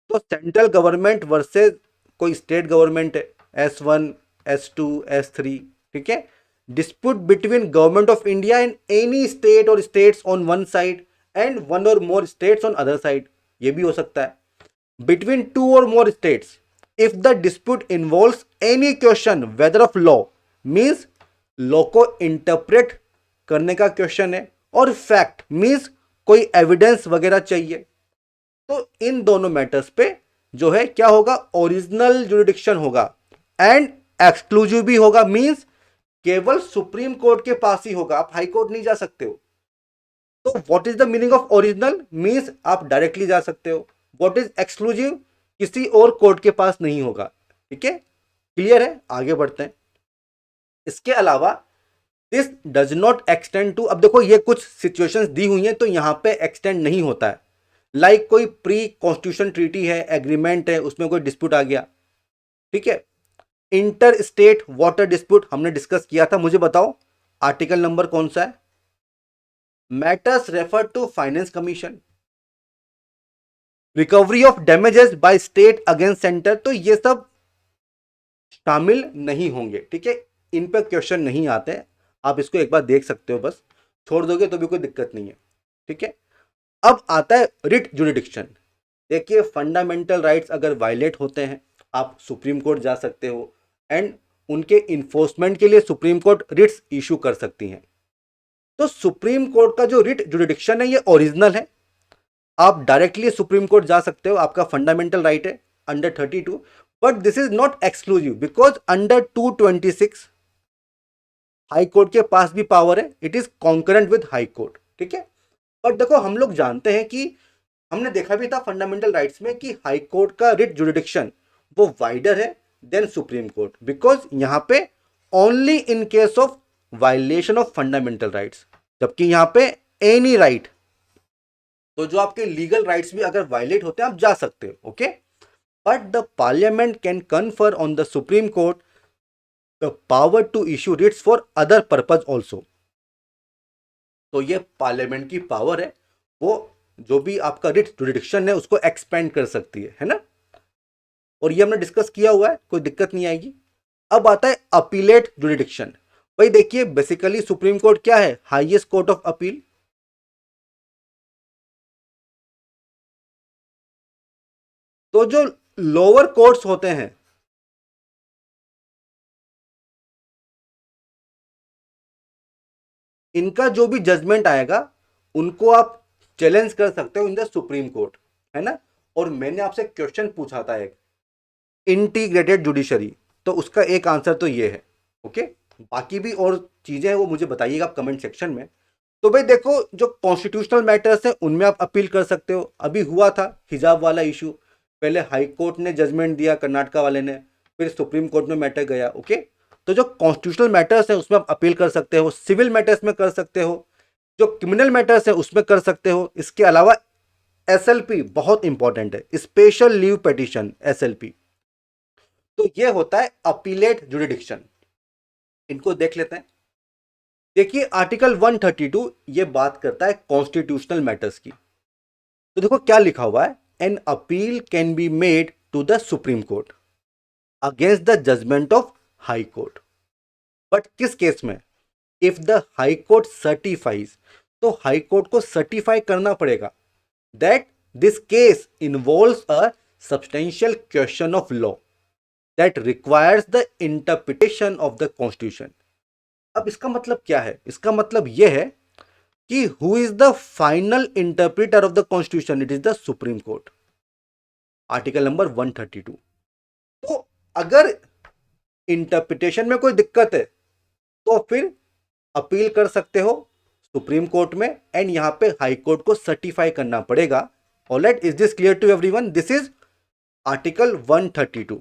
[SPEAKER 1] तो सेंट्रल गवर्नमेंट वर्सेस कोई स्टेट गवर्नमेंट है, S1 S2 S3, ठीक है। Dispute between government of India and any state और states on one side and one और more states on other side, ये भी हो सकता है। बिटवीन टू और more states if the dispute involves any question whether of law, means law को interpret करने का क्वेश्चन है, और फैक्ट मींस कोई एविडेंस वगैरह चाहिए। तो इन दोनों मैटर्स पे जो है क्या होगा? ओरिजिनल जुरिडिक्शन होगा एंड एक्सक्लूसिव भी होगा, मींस केवल सुप्रीम कोर्ट के पास ही होगा, आप हाई कोर्ट नहीं जा सकते हो। तो what is the meaning of original? Means आप डायरेक्टली जा सकते हो। What is exclusive? किसी और कोर्ट के पास नहीं होगा, ठीक है। क्लियर है? आगे बढ़ते हैं। इसके अलावा this does not extend to, अब देखो ये कुछ सिचुएशंस दी हुई हैं तो यहां पे एक्सटेंड नहीं होता है। लाइक कोई प्री कॉन्स्टिट्यूशन ट्रीटी है, एग्रीमेंट है, उसमें कोई डिस्प्यूट आ गया, ठीक है। इंटर स्टेट वाटर डिस्प्यूट हमने डिस्कस किया था, मुझे बताओ आर्टिकल नंबर कौन सा है? Matters refer to finance commission. Recovery of damages by state against centre, तो ये सब शामिल नहीं होंगे, ठीक है। इन पर क्वेश्चन नहीं आते, आप इसको एक बार देख सकते हो, बस छोड़ दोगे तो भी कोई दिक्कत नहीं है, ठीक है। अब आता है रिट जुरिडिक्शन। देखिए फंडामेंटल राइट्स अगर वायलेट होते हैं आप सुप्रीम कोर्ट जा सकते हो, एंड उनके इन्फोर्समेंट के लिए सुप्रीम कोर्ट रिट्स इशू कर सकती हैं। तो सुप्रीम कोर्ट का जो रिट जुरिडिक्शन है ये ओरिजिनल है, आप डायरेक्टली सुप्रीम कोर्ट जा सकते हो, आपका फंडामेंटल राइट है under 32। But this is not exclusive because under 226 high court के पास भी पावर है, it is concurrent with high court, ठीक है। बट देखो हम लोग जानते हैं कि हमने देखा भी था फंडामेंटल राइट्स में कि हाई कोर्ट का रिट जुरिडिक्शन वो वाइडर है देन सुप्रीम कोर्ट, बिकॉज यहां पे only in case of violation of fundamental rights, जबकि यहां पे एनी राइट, तो जो आपके लीगल राइट्स भी अगर वायलेट होते हैं आप जा सकते हो, okay. But the parliament can confer on the supreme court the power to issue writs for other purpose also. तो ये पार्लियामेंट की पावर है, वो जो भी आपका रिट जुरिडिक्शन है उसको एक्सपेंड कर सकती है ना। और ये हमने डिस्कस किया हुआ है, कोई दिक्कत नहीं आएगी। अब आता है अपीलेट जुरिडिक्शन। भाई देखिए बेसिकली सुप्रीम कोर्ट क्या है? Highest court of appeal. तो जो लोअर कोर्ट्स होते हैं, इनका जो भी जजमेंट आएगा उनको आप चैलेंज कर सकते हो इन द सुप्रीम कोर्ट, है ना। और मैंने आपसे क्वेश्चन पूछा था एक, इंटीग्रेटेड जुडिशरी, तो उसका एक आंसर तो ये है, ओके। बाकी भी और चीजें हैं वो मुझे बताइएगा आप कमेंट सेक्शन में। तो भाई देखो जो कॉन्स्टिट्यूशनल मैटर्स हैं उनमें आप अपील कर सकते हो। अभी हुआ था हिजाब वाला इशू, पहले हाई कोर्ट ने जजमेंट दिया कर्नाटका वाले ने, फिर सुप्रीम कोर्ट में मैटर गया, ओके। तो जो कॉन्स्टिट्यूशनल मैटर्स हैं उसमें आप अपील कर सकते हो, सिविल मैटर्स में कर सकते हो, जो क्रिमिनल मैटर्स हैं उसमें कर सकते हो। इसके अलावा SLP बहुत इंपॉर्टेंट है, स्पेशल लीव पिटीशन, SLP। तो ये होता है अपीलेट जुरिडिक्शन, इनको देख लेते हैं। देखिए आर्टिकल 132 ये बात करता है कॉन्स्टिट्यूशनल मैटर्स की। तो देखो क्या लिखा हुआ है, an appeal can be made to the supreme court against the judgment of high court. But किस केस में, if the high court certifies, तो हाई कोर्ट को सर्टिफाई करना पड़ेगा that this case involves a substantial question of law that requires the interpretation of the constitution. अब इसका मतलब क्या है, इसका मतलब यह है कि who is the final interpreter of the constitution, it is the supreme court. Article number 132। तो अगर इंटरप्रिटेशन में कोई दिक्कत है तो फिर अपील कर सकते हो सुप्रीम कोर्ट में, एंड यहां पे हाई कोर्ट को सर्टिफाई करना पड़ेगा। Alright, is this clear to everyone? This is article 132।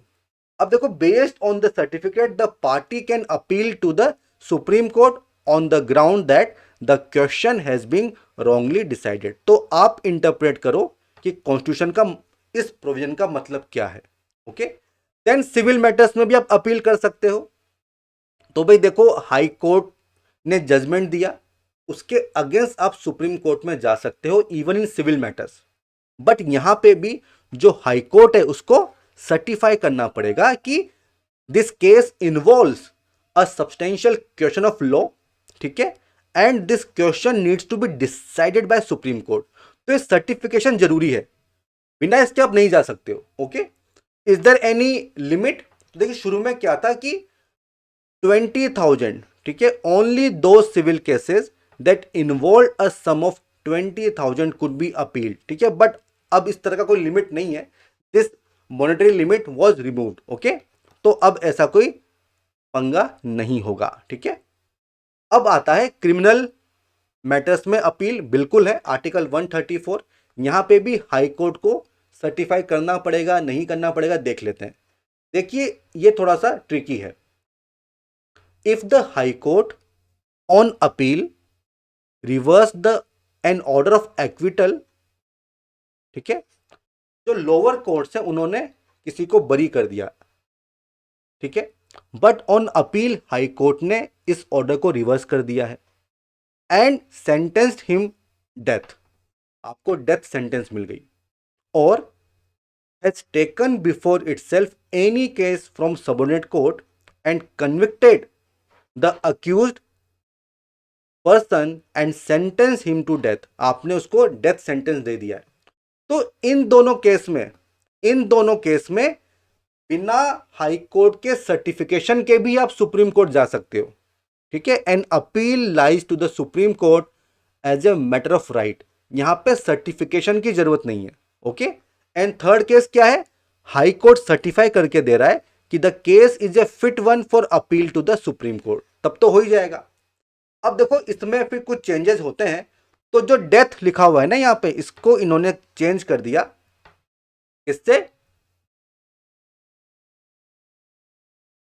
[SPEAKER 1] अब देखो, based on the certificate the party can appeal to the supreme court on the ground that the question has been wrongly decided. तो आप interpret करो कि constitution का इस provision का मतलब क्या है। ओके, देन सिविल मैटर्स में भी आप अपील कर सकते हो। तो भाई देखो, हाई कोर्ट ने जजमेंट दिया, उसके अगेंस्ट आप सुप्रीम कोर्ट में जा सकते हो even in civil matters. But यहां पे भी जो हाई कोर्ट है उसको सर्टिफाई करना पड़ेगा कि this case involves a substantial question of law, ठीक है, and this question needs to be decided by supreme court. तो ये सर्टिफिकेशन जरूरी है, बिना इसके आप नहीं जा सकते हो। Okay, is there any limit? देखिए शुरू में क्या था कि 20,000, ठीक है, ओनली दो civil cases that involve a sum of 20,000 could be appealed, ठीक है, बट अब इस तरह का कोई लिमिट नहीं है। This monetary limit was removed. Okay, तो अब ऐसा कोई पंगा नहीं होगा, ठीक है। अब आता है क्रिमिनल मैटर्स में अपील, बिल्कुल है आर्टिकल 134। यहां पे भी हाई कोर्ट को सर्टिफाई करना पड़ेगा, नहीं करना पड़ेगा, देख लेते हैं। देखिए ये थोड़ा सा ट्रिकी है। If the high court on appeal reverse the an order of acquittal, ठीक है, जो लोअर कोर्ट है उन्होंने किसी को बरी कर दिया, ठीक है, but on appeal high court ने इस ऑर्डर को रिवर्स कर दिया है एंड सेंटेंस्ड हिम डेथ, आपको डेथ सेंटेंस मिल गई, और has taken before itself any case from subordinate court and convicted the accused person and sentence him to death, आपने उसको डेथ सेंटेंस दे दिया है। तो इन दोनों केस में बिना हाई कोर्ट के सर्टिफिकेशन के भी आप सुप्रीम कोर्ट जा सकते हो, ठीक है, and appeal lies to the supreme court as a matter of right. यहां पे सर्टिफिकेशन की जरूरत नहीं है। ओके, एंड थर्ड केस क्या है, हाई कोर्ट सर्टिफाई करके दे रहा है कि the case is a fit one for appeal to the supreme court, तब तो हो ही जाएगा। अब देखो इसमें फिर कुछ चेंजेस होते हैं। तो जो डेथ लिखा हुआ है ना यहां पे, इसको इन्होंने चेंज कर दिया, इससे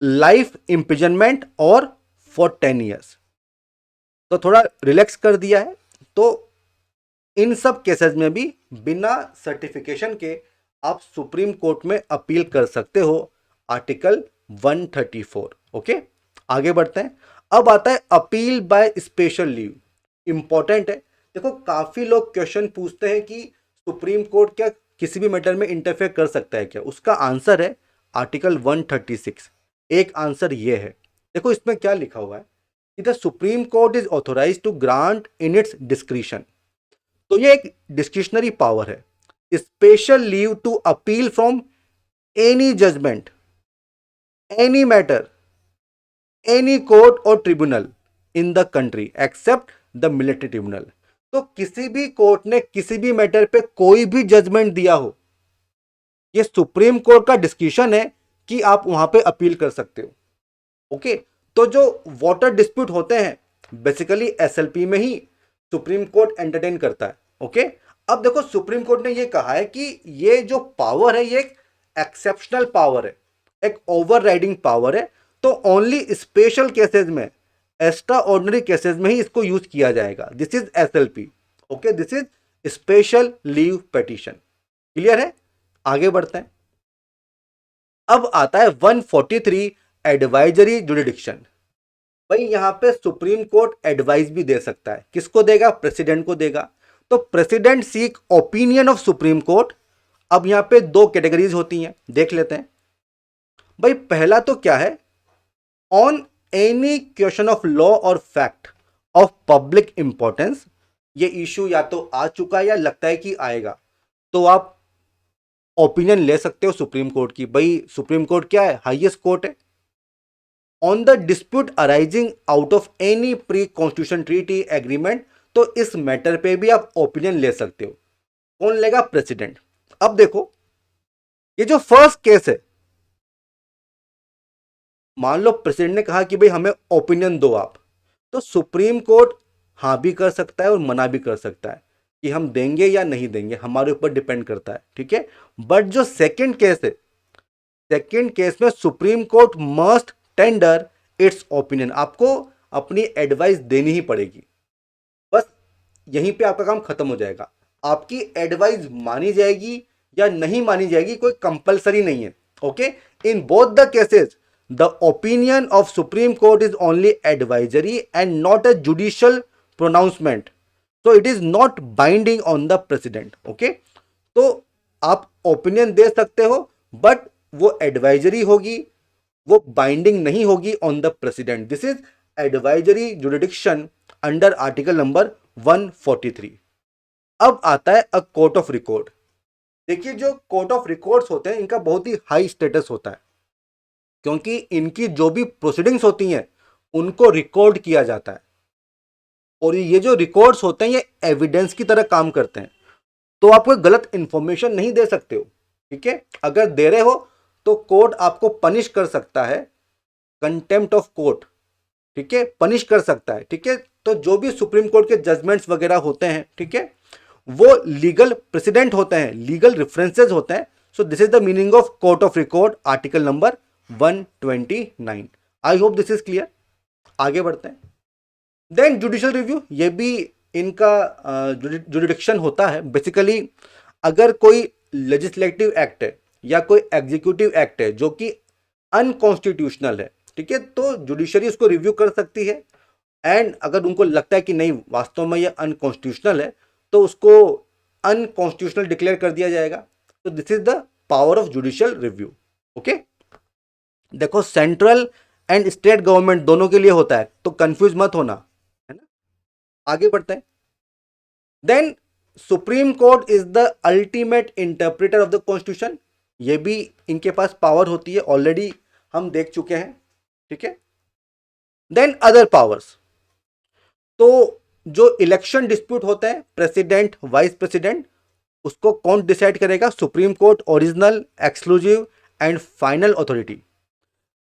[SPEAKER 1] लाइफ इंप्रिजनमेंट और फॉर 10 ईयर्स, तो थोड़ा रिलैक्स कर दिया है। तो इन सब केसेस में भी बिना सर्टिफिकेशन के आप सुप्रीम कोर्ट में अपील कर सकते हो, आर्टिकल 134। ओके, आगे बढ़ते हैं। अब आता है appeal by special leave, important है। देखो काफी लोग क्वेश्चन पूछते हैं कि सुप्रीम कोर्ट क्या किसी भी मैटर में इंटरफेयर कर सकता है क्या? उसका आंसर है आर्टिकल 136। एक आंसर ये है, देखो इसमें क्या लिखा हुआ है कि the supreme court is authorise to grant in its discretion. तो ये एक डिस्क्रिशनरी पावर है, special leave to appeal from any judgment, any matter, any court और tribunal in the country except the military tribunal. तो किसी भी court ने किसी भी मैटर पे कोई भी जजमेंट दिया हो, ये सुप्रीम कोर्ट का डिस्क्रिशन है कि आप वहां पे अपील कर सकते हो। ओके, तो जो वाटर डिस्प्यूट होते हैं बेसिकली एसएलपी में ही सुप्रीम कोर्ट एंटरटेन करता है। ओके, अब देखो सुप्रीम कोर्ट ने ये कहा है कि ये जो पावर है ये एक एक्सेप्शनल पावर है, एक ओवरराइडिंग पावर है। तो ओनली स्पेशल केसेस में, एक्स्ट्रा ऑर्डिनरी केसेस में ही इसको यूज किया जाएगा। This is SLP. Okay, this is special leave petition. Clear है? आगे बढ़ते हैं। अब आता है 143 एडवाइजरी जुरिडिक्शन। भाई यहाँ पे सुप्रीम कोर्ट एडवाइस भी दे सकता है, किसको देगा? प्रेसिडेंट को देगा। तो president seek opinion of supreme court. अब यहाँ पे दो कैटेगरीज होती हैं, देख लेते हैं। भाई पहला तो क्या है, on any question of law और फैक्ट ऑफ पब्लिक इंपॉर्टेंस। ये इशू या तो आ चुका है या लगता है कि आएगा, तो आप ओपिनियन ले सकते हो सुप्रीम कोर्ट की। भाई सुप्रीम कोर्ट क्या है? हाईएस्ट कोर्ट है। On the dispute arising out of any pre constitution treaty agreement, तो इस मैटर पे भी आप ओपिनियन ले सकते हो। कौन लेगा? प्रेसिडेंट। अब देखो, ये जो फर्स्ट केस है, मान लो प्रेसिडेंट ने कहा कि भाई हमें ओपिनियन दो आप, तो सुप्रीम कोर्ट हाँ भी कर सकता है और मना भी कर सकता है कि हम देंगे या नहीं देंगे, हमारे ऊपर डिपेंड करता है, ठीक है। बट जो सेकंड केस है, सेकंड केस में supreme court must tender it's opinion. आपको अपनी एडवाइस देनी ही पड़ेगी। बस यहीं पे आपका काम खत्म हो जाएगा। आपकी एडवाइस मानी जाएगी या नहीं मानी जाएगी कोई कंपलसरी नहीं है। Okay, in both the cases the opinion of supreme court is only advisory and not a judicial pronouncement, so it is not binding on the president। Okay, तो आप ओपिनियन दे सकते हो बट वो एडवाइजरी होगी, वो binding नहीं होगी on the president. This is advisory jurisdiction under article number 143। अब आता है अ कोर्ट ऑफ रिकॉर्ड। देखिए, जो कोर्ट ऑफ रिकॉर्ड्स होते हैं इनका बहुत ही हाई स्टेटस होता है, क्योंकि इनकी जो भी प्रोसीडिंग्स होती हैं उनको रिकॉर्ड किया जाता है, और ये जो रिकॉर्ड्स होते हैं ये एविडेंस की तरह काम करते हैं। तो आप कोई गलत इंफॉर्मेशन नहीं दे सकते हो, ठीक है। अगर दे रहे हो तो कोर्ट आपको पनिश कर सकता है, कंटेम्प्ट ऑफ कोर्ट, ठीक है, पनिश कर सकता है, ठीक है। तो जो भी सुप्रीम कोर्ट के जजमेंट्स वगैरह होते हैं, ठीक है, वो लीगल प्रेसिडेंट होते हैं, लीगल रेफरेंसेस होते हैं। So this is the meaning of court of record, article number 129। I hope this is clear. आगे बढ़ते हैं। देन जुडिशियल रिव्यू, ये भी इनका जुडिक्शन होता है। बेसिकली अगर कोई लेजिस्लेटिव एक्ट है या कोई एग्जीक्यूटिव एक्ट है जो कि अनकॉन्स्टिट्यूशनल है, ठीक है, तो जुडिशरी उसको रिव्यू कर सकती है। एंड अगर उनको लगता है कि नहीं वास्तव में ये अनकॉन्स्टिट्यूशनल है, तो उसको अनकॉन्स्टिट्यूशनल डिक्लेयर कर दिया जाएगा। तो this is the power of judicial review. Okay, देखो सेंट्रल एंड स्टेट गवर्नमेंट दोनों के लिए होता है, तो कंफ्यूज मत होना, है ना। आगे बढ़ते हैं। Then supreme court is the ultimate interpreter of the constitution. ये भी इनके पास पावर होती है, ऑलरेडी हम देख चुके हैं, ठीक है। देन अदर पावर्स, तो जो इलेक्शन डिस्प्यूट होते हैं, प्रेसिडेंट वाइस प्रेसिडेंट, उसको कौन डिसाइड करेगा? Supreme court, original, exclusive and final authority.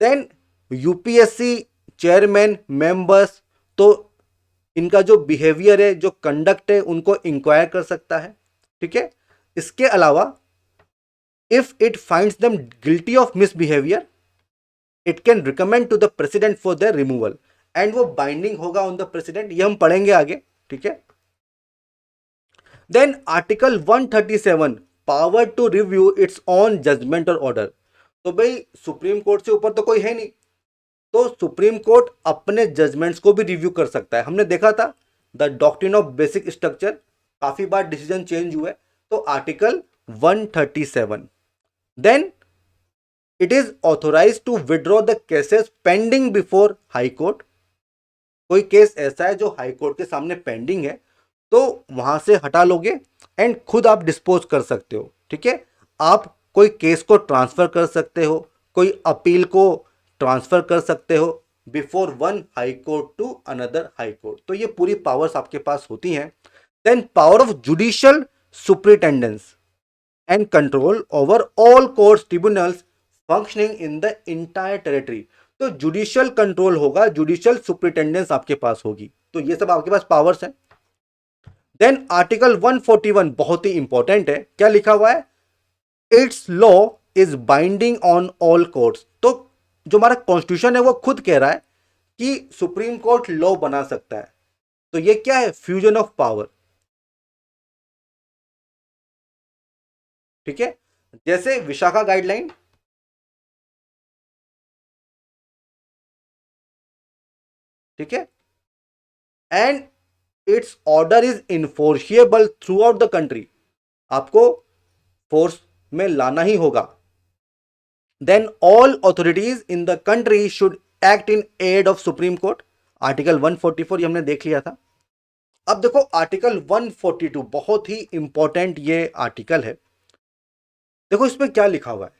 [SPEAKER 1] Then UPSC chairman members, तो इनका जो बिहेवियर है, जो कंडक्ट है, उनको इंक्वायर कर सकता है, ठीक है। इसके अलावा if it finds them guilty of misbehaviour, it can recommend to the president for their removal, and वो बाइंडिंग होगा ऑन द प्रेसिडेंट। ये हम पढ़ेंगे आगे, ठीक है। Then article 137, power to review its own judgement और ऑर्डर। तो भाई सुप्रीम कोर्ट से ऊपर तो कोई है नहीं, तो सुप्रीम कोर्ट अपने जजमेंट्स को भी रिव्यू कर सकता है। हमने देखा था the doctrine of basic structure, काफी बार डिसीजन चेंज हुए। तो article 137, then it is authorise to withdraw the cases pending before high court. कोई केस ऐसा है जो हाई कोर्ट के सामने पेंडिंग है, तो वहां से हटा लोगे एंड खुद आप डिस्पोज कर सकते हो, ठीक है। आप कोई केस को ट्रांसफर कर सकते हो, कोई अपील को ट्रांसफर कर सकते हो before one high court to another high court. तो ये पूरी पावर्स आपके पास होती हैं। Then power of judicial superintendence and control over all courts tribunals functioning in the entire territory. तो जुडिशियल कंट्रोल होगा, जुडिशियल सुपरिटेंडेंस आपके पास होगी। तो ये सब आपके पास पावर्स हैं। देन आर्टिकल 141 बहुत ही इंपॉर्टेंट है। क्या लिखा हुआ है? Its law is binding on all courts. तो जो हमारा कॉन्स्टिट्यूशन है वो खुद कह रहा है कि सुप्रीम कोर्ट लॉ बना सकता है। तो ये क्या है? फ्यूजन ऑफ पावर, ठीक है। जैसे विशाखा गाइडलाइन, ठीक है, and its order is enforceable throughout the country, आपको फोर्स में लाना ही होगा। Then all authorities in the country should act in aid of supreme court, article 144 ये हमने देख लिया था। अब देखो आर्टिकल 142 बहुत ही इंपॉर्टेंट ये आर्टिकल है। देखो इसमें क्या लिखा हुआ है,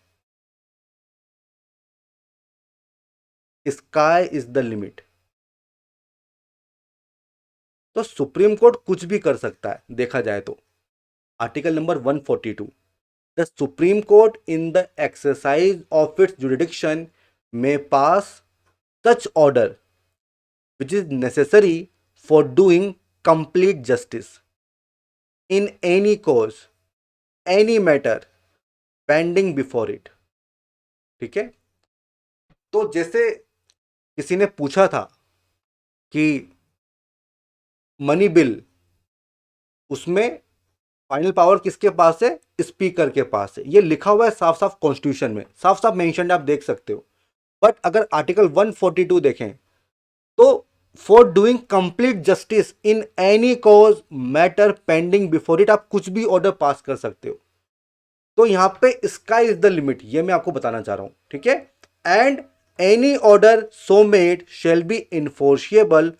[SPEAKER 1] स्काई इज द लिमिट। तो सुप्रीम कोर्ट कुछ भी कर सकता है देखा जाए तो। Article number 142, the supreme court in the exercise of its jurisdiction में pass such order which is necessary for doing complete justice in any cause, any matter pending before it। ठीक है, तो जैसे किसी ने पूछा था कि मनी बिल, उसमें फाइनल पावर किसके पास है, स्पीकर के पास है, ये लिखा हुआ है साफ साफ कॉन्स्टिट्यूशन में, साफ साफ मेंशन आप देख सकते हो। बट अगर आर्टिकल 142 देखें तो for doing complete justice in any cause matter pending before it, आप कुछ भी ऑर्डर पास कर सकते हो। तो यहां पे स्काई इज द लिमिट, ये मैं आपको बताना चाह रहा हूं। ठीक है, and any order so made shall be enforceable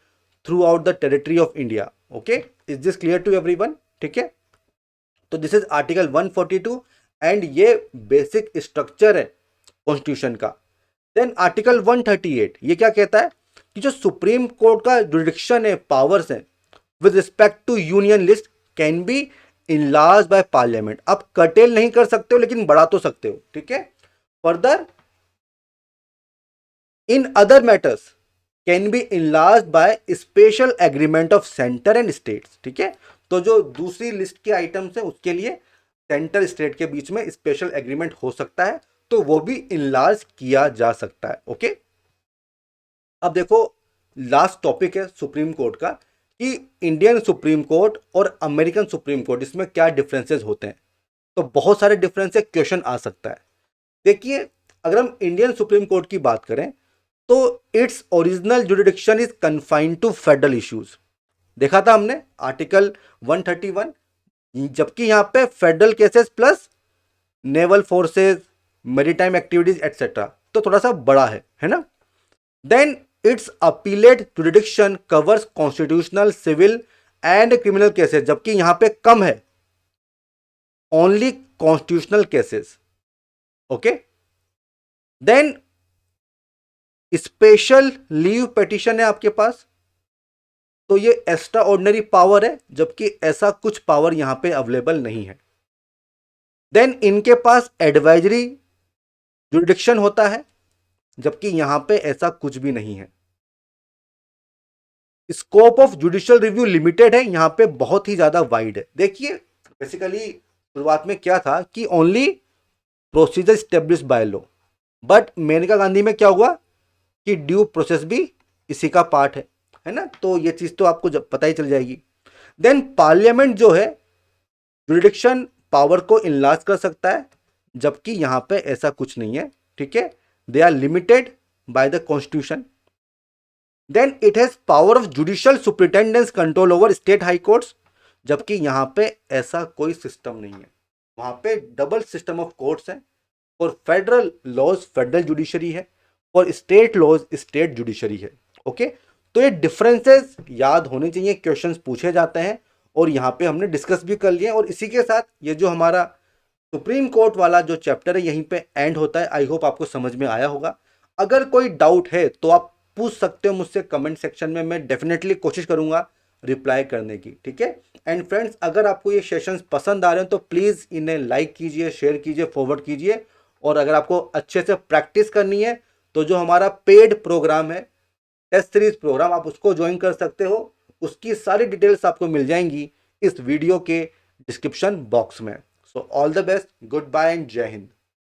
[SPEAKER 1] throughout the territory of India. Okay, is this clear to everyone? ठीक है, तो दिस इज आर्टिकल 142 एंड ये बेसिक स्ट्रक्चर है कॉन्स्टिट्यूशन का। देन आर्टिकल 138 ये क्या कहता है कि जो सुप्रीम कोर्ट का जुरिडिक्शन है, पावर्स है with respect to union list can be enlarge by parliament. आप कर्टेल नहीं कर सकते हो लेकिन बढ़ा तो सकते हो। ठीक है, further in other matters can be enlarge by special agreement of centre and states. ठीक है, तो जो दूसरी लिस्ट के आइटम्स है उसके लिए सेंटर स्टेट के बीच में स्पेशल एग्रीमेंट हो सकता है, तो वो भी इनलार्ज किया जा सकता है। ओके, अब देखो लास्ट टॉपिक है सुप्रीम कोर्ट का कि इंडियन सुप्रीम कोर्ट और अमेरिकन सुप्रीम कोर्ट इसमें क्या डिफरेंसेस होते हैं। तो बहुत सारे डिफरेंस क्वेश्चन आ सकता है। देखिए, अगर हम इंडियन सुप्रीम कोर्ट की बात करें तो its original jurisdiction is confined to federal issues, देखा था हमने आर्टिकल 131, जबकि यहां पे federal cases plus naval forces, maritime activities etcetera, तो थोड़ा सा बड़ा है ना। Then its appellate jurisdiction covers constitutional, civil and criminal cases, जबकि यहां पे कम है, only constitutional cases. Okay, then special leave petition है आपके पास, तो ये एक्स्ट्रा ऑर्डिनरी पावर है, जबकि ऐसा कुछ पावर यहां पे अवेलेबल नहीं है। देन इनके पास एडवाइजरी जुरिडिक्शन होता है, जबकि यहां पे ऐसा कुछ भी नहीं है। Scope of judicial review limited है, यहां पे बहुत ही ज्यादा वाइड है। देखिए बेसिकली शुरुआत में क्या था कि only procedure establish by law, but Maneka Gandhi में क्या हुआ कि ड्यू प्रोसेस भी इसी का पार्ट है ना, तो ये चीज तो आपको जब पता ही चल जाएगी। देन पार्लियामेंट जो है जुरिडिक्शन पावर को इनलार्ज कर सकता है, जबकि यहां पे ऐसा कुछ नहीं है। ठीक है, they are limited by the constitution. Then it has power of judicial superintendence control over state high courts, जबकि यहां पे ऐसा कोई सिस्टम नहीं है। वहां पे डबल सिस्टम ऑफ कोर्ट्स है, for federal laws federal judiciary है, for state laws state judiciary है। ओके, तो ये डिफरेंसेस याद होने चाहिए, क्वेश्चंस पूछे जाते हैं और यहाँ पे हमने डिस्कस भी कर लिए। और इसी के साथ ये जो हमारा सुप्रीम कोर्ट वाला जो चैप्टर है यहीं पे एंड होता है। आई होप आपको समझ में आया होगा। अगर कोई डाउट है तो आप पूछ सकते हो मुझसे कमेंट सेक्शन में, मैं डेफिनेटली कोशिश करूंगा रिप्लाई करने की। ठीक है, एंड फ्रेंड्स अगर आपको ये सेशंस पसंद आ रहे हैं तो प्लीज़ इन्हें लाइक कीजिए, शेयर कीजिए, फॉरवर्ड कीजिए। और अगर आपको अच्छे से प्रैक्टिस करनी है तो जो हमारा पेड प्रोग्राम है, टेस्ट सीरीज प्रोग्राम, आप उसको ज्वाइन कर सकते हो। उसकी सारी डिटेल्स आपको मिल जाएंगी इस वीडियो के डिस्क्रिप्शन बॉक्स में। So all the best, goodbye and Jai Hind.